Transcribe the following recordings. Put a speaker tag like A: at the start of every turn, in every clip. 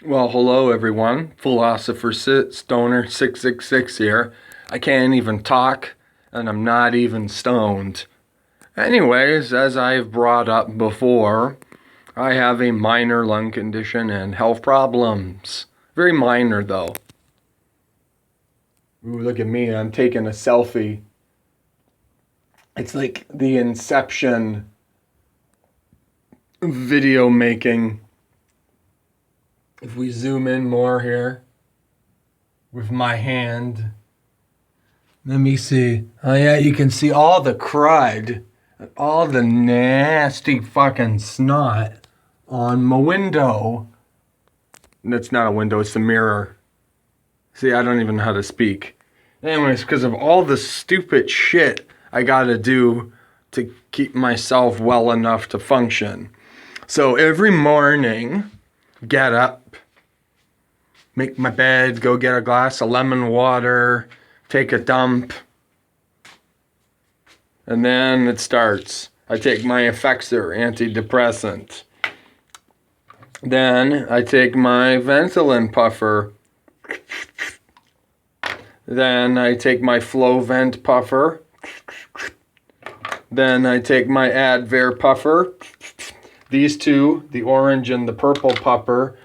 A: Well, hello everyone. Philosopher Stoner 666 here. I can't even talk, and I'm not even stoned. Anyways, as I've brought up before, I have a minor lung condition and health problems. Very minor though. Ooh, look at me, I'm taking a selfie. It's like the inception of video making. If we zoom in more here with my hand, let me see. Oh yeah, you can see all the crud, all the nasty fucking snot on my window. That's not a window, it's the mirror. See, I don't even know how to speak. Anyways, because of all the stupid shit I gotta do to keep myself well enough to function. So every morning, get up, make my bed, go get a glass of lemon water, take a dump, and then it starts. I take my Effexor antidepressant. Then I take my Ventolin puffer. Then I take my Flovent puffer. Then I take my Advair puffer. These two, the orange and the purple puffer,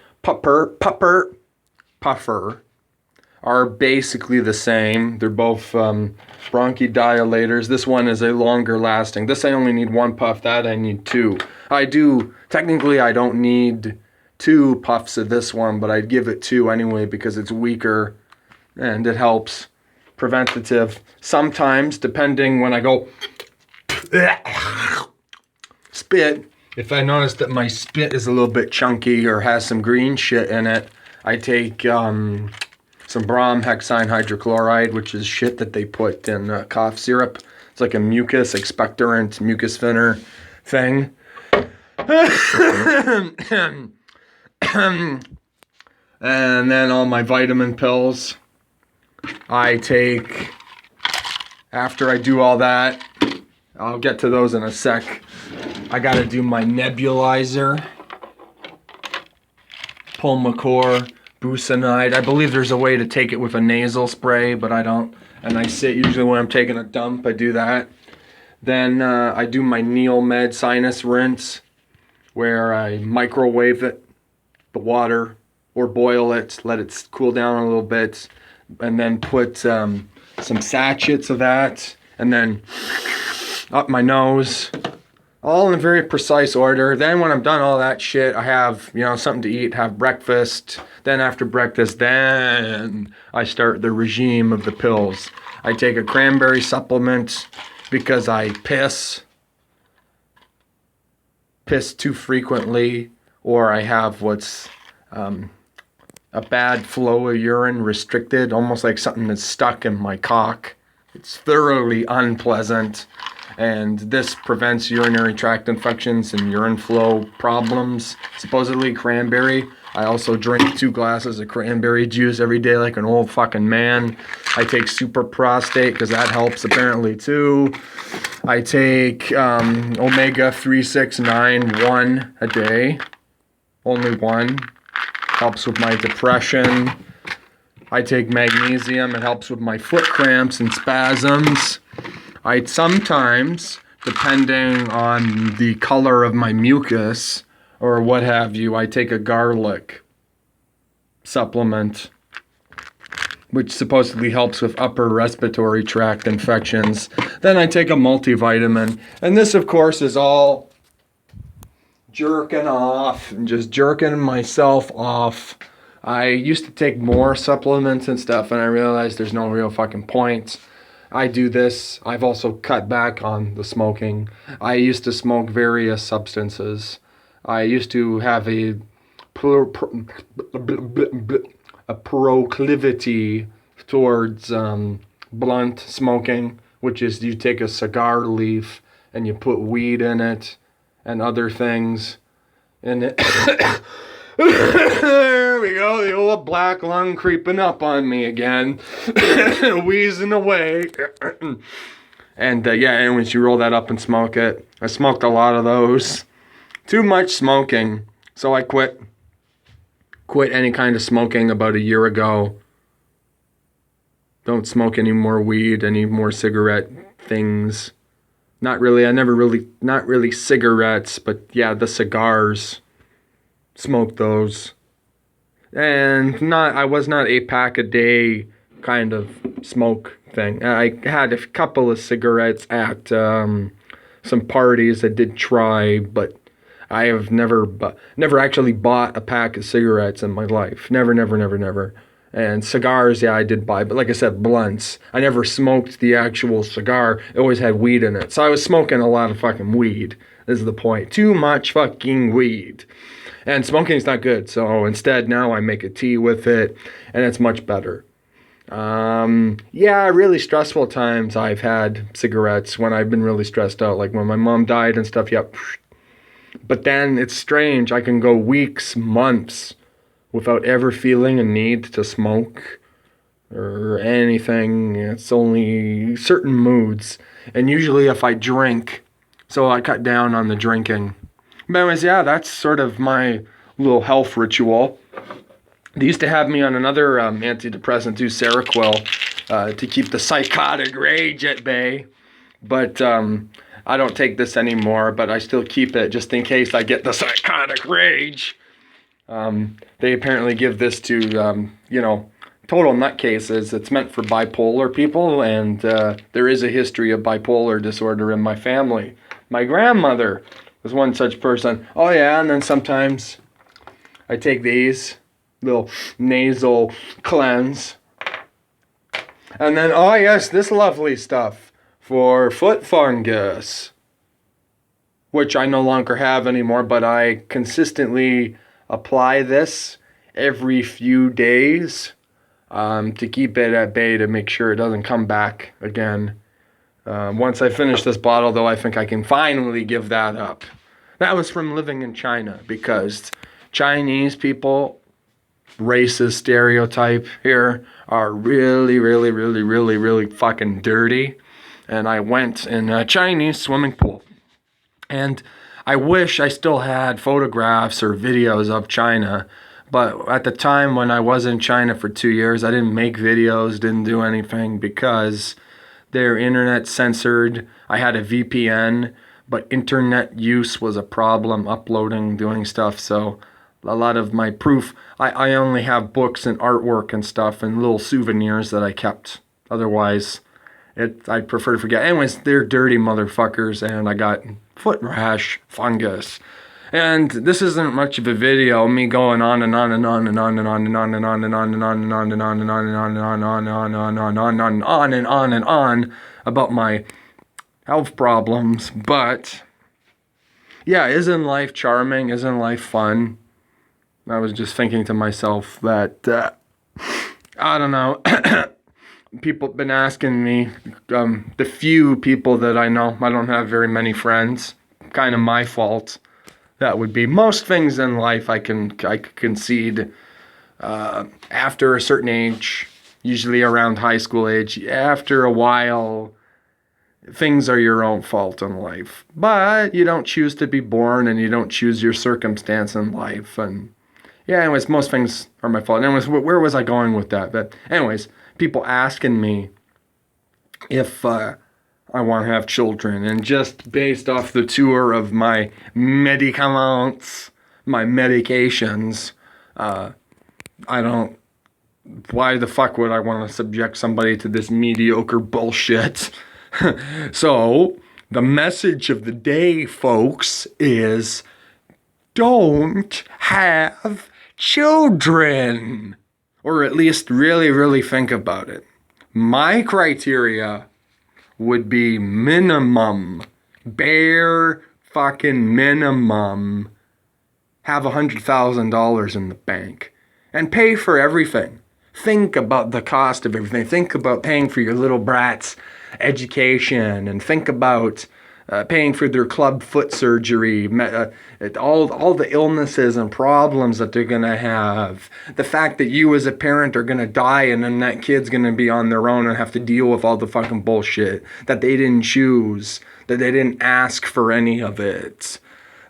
A: are basically the same. They're both bronchodilators. This one is a longer lasting. This I only need one puff, that I need two. Technically I don't need two puffs of this one, but I'd give it two anyway because it's weaker and it helps. Preventative. Sometimes, depending when I go spit, if I notice that my spit is a little bit chunky or has some green shit in it, I take some bromhexine hydrochloride, which is shit that they put in cough syrup. It's like a mucus expectorant, mucus thinner thing. And then all my vitamin pills I take after I do all that. I'll get to those in a sec. I gotta do my nebulizer. Pulmicor, busanide. I believe there's a way to take it with a nasal spray, but I don't. And I sit usually when I'm taking a dump, I do that. Then I do my Neomed sinus rinse, where I microwave it, the water, or boil it, let it cool down a little bit, and then put some sachets of that, and then up my nose, all in very precise order. Then when I'm done all that shit, I have, something to eat, have breakfast. Then after breakfast, then I start the regime of the pills. I take a cranberry supplement because I piss too frequently, or I have what's a bad flow of urine restricted, almost like something that's stuck in my cock. It's thoroughly unpleasant, and this prevents urinary tract infections and urine flow problems. Supposedly cranberry. I also drink 2 glasses of cranberry juice every day like an old fucking man. I take super prostate because that helps apparently too. I take omega 369 a day. Only one. Helps with my depression. I take magnesium. It helps with my foot cramps and spasms. I sometimes, depending on the color of my mucus or what have you, I take a garlic supplement, which supposedly helps with upper respiratory tract infections. Then I take a multivitamin. And this, of course, is all jerking off and just jerking myself off. I used to take more supplements and stuff, and I realized there's no real fucking point. I do this. I've also cut back on the smoking. I used to smoke various substances. I used to have a proclivity towards blunt smoking, which is you take a cigar leaf and you put weed in it and other things. And it there we go, the old black lung creeping up on me again, wheezing away. And and once you roll that up and smoke it, I smoked a lot of those. Too much smoking, so I quit. quit any kind of smoking about a year ago. Don't smoke any more weed, any more cigarette things. Not really, not really cigarettes, but yeah, the cigars. Smoke those. And I was not a pack a day kind of smoke thing. I had a couple of cigarettes at some parties I did try, but I have never actually bought a pack of cigarettes in my life. Never, never, never, never. And cigars, yeah, I did buy, but like I said, blunts. I never smoked the actual cigar. It always had weed in it. So I was smoking a lot of fucking weed, is the point. Too much fucking weed. And smoking's not good, so instead now I make a tea with it, and it's much better. Yeah, really stressful times I've had cigarettes when I've been really stressed out, like when my mom died and stuff, yep. But then it's strange, I can go weeks, months without ever feeling a need to smoke or anything. It's only certain moods, and usually if I drink, so I cut down on the drinking. But anyways, yeah, that's sort of my little health ritual. They used to have me on another antidepressant too, Seroquel, to keep the psychotic rage at bay. But I don't take this anymore, but I still keep it just in case I get the psychotic rage. They apparently give this to, total nutcases. It's meant for bipolar people, and there is a history of bipolar disorder in my family. My grandmother was one such person. Oh yeah, and then sometimes I take these little nasal cleanse. And then, oh yes, this lovely stuff for foot fungus, which I no longer have anymore, but I consistently apply this every few days to keep it at bay, to make sure it doesn't come back again. Once I finish this bottle, though, I think I can finally give that up. That was from living in China, because Chinese people, racist stereotype here, are really, really, really, really, really fucking dirty. And I went in a Chinese swimming pool. And I wish I still had photographs or videos of China. But at the time when I was in China for 2 years, I didn't make videos, didn't do anything, because their internet censored. I had a VPN, but internet use was a problem, uploading, doing stuff. So a lot of my proof, I only have books and artwork and stuff and little souvenirs that I kept. Otherwise, I'd prefer to forget. Anyways, they're dirty motherfuckers, and I got foot rash fungus. And this isn't much of a video, me going on and on and on and on and on and on and on and on and on and on and on and on and on and on and on and on and on and on and on about my health problems. But yeah, isn't life charming? Isn't life fun? I was just thinking to myself that I don't know. People have been asking me, the few people that I know, I don't have very many friends, kind of my fault. That would be most things in life I could concede after a certain age, usually around high school age. After a while, things are your own fault in life. But you don't choose to be born, and you don't choose your circumstance in life. And yeah, anyways, most things are my fault. Anyways, where was I going with that? But anyways, people asking me if I want to have children, and just based off the tour of my medicaments, my medications, why the fuck would I want to subject somebody to this mediocre bullshit? So, the message of the day, folks, is don't have children. Or at least really, really think about it. My criteria would be minimum, bare fucking minimum, have $100,000 in the bank and pay for everything. Think about the cost of everything. Think about paying for your little brat's education, and think about paying for their club foot surgery, all the illnesses and problems that they're going to have. The fact that you as a parent are going to die, and then that kid's going to be on their own and have to deal with all the fucking bullshit that they didn't choose, that they didn't ask for any of it,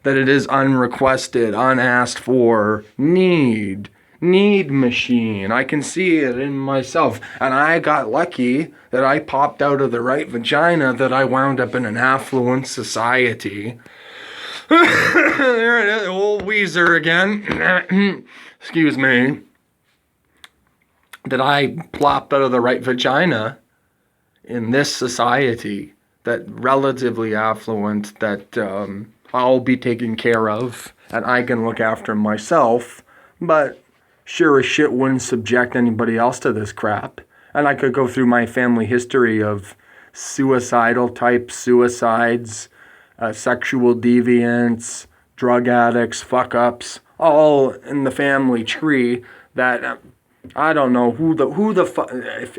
A: that it is unrequested, unasked for need. need machine. I can see it in myself. And I got lucky that I popped out of the right vagina, that I wound up in an affluent society. There it is, old Weezer again. Excuse me. That I plopped out of the right vagina in this society, that relatively affluent, that I'll be taken care of and I can look after myself, but sure as shit wouldn't subject anybody else to this crap. And I could go through my family history of suicidal type suicides, sexual deviants, drug addicts, fuck-ups, all in the family tree that I don't know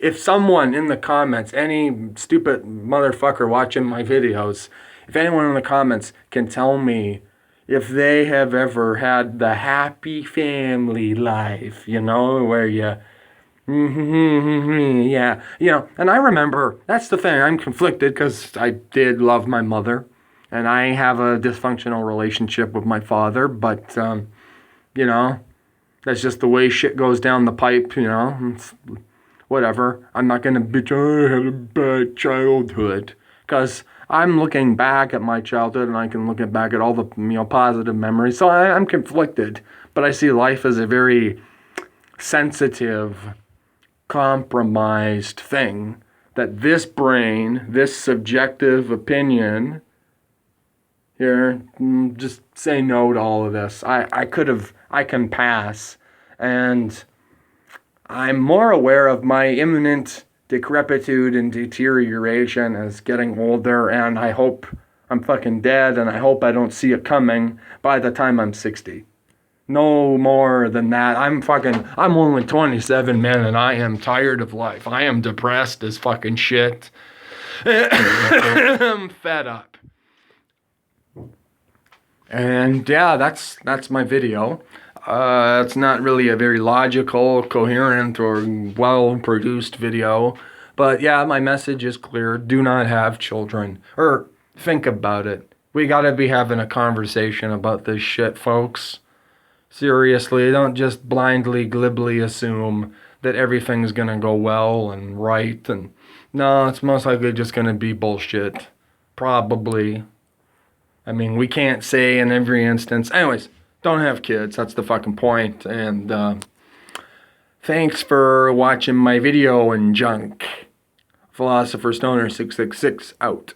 A: if someone in the comments, any stupid motherfucker watching my videos, if anyone in the comments can tell me if they have ever had the happy family life, where you, yeah, and I remember, that's the thing, I'm conflicted because I did love my mother, and I have a dysfunctional relationship with my father, but, that's just the way shit goes down the pipe, it's whatever. I'm not going to bitch, I had a bad childhood, because I'm looking back at my childhood and I can look back at all the positive memories. So I'm conflicted, but I see life as a very sensitive, compromised thing, that this brain, this subjective opinion here, just say no to all of this. I can pass, and I'm more aware of my imminent decrepitude and deterioration as getting older, and I hope I'm fucking dead, and I hope I don't see it coming by the time I'm 60. No more than that. I'm only 27, man, and I am tired of life. I am depressed as fucking shit. I'm fed up. And yeah, that's my video. It's not really a very logical, coherent, or well-produced video. But yeah, my message is clear. Do not have children. Or think about it. We gotta be having a conversation about this shit, folks. Seriously, don't just blindly, glibly assume that everything's gonna go well and right. And no, it's most likely just gonna be bullshit. Probably. I mean, we can't say in every instance. Anyways, don't have kids. That's the fucking point. And thanks for watching my video and junk. Philosopher Stoner 666 out.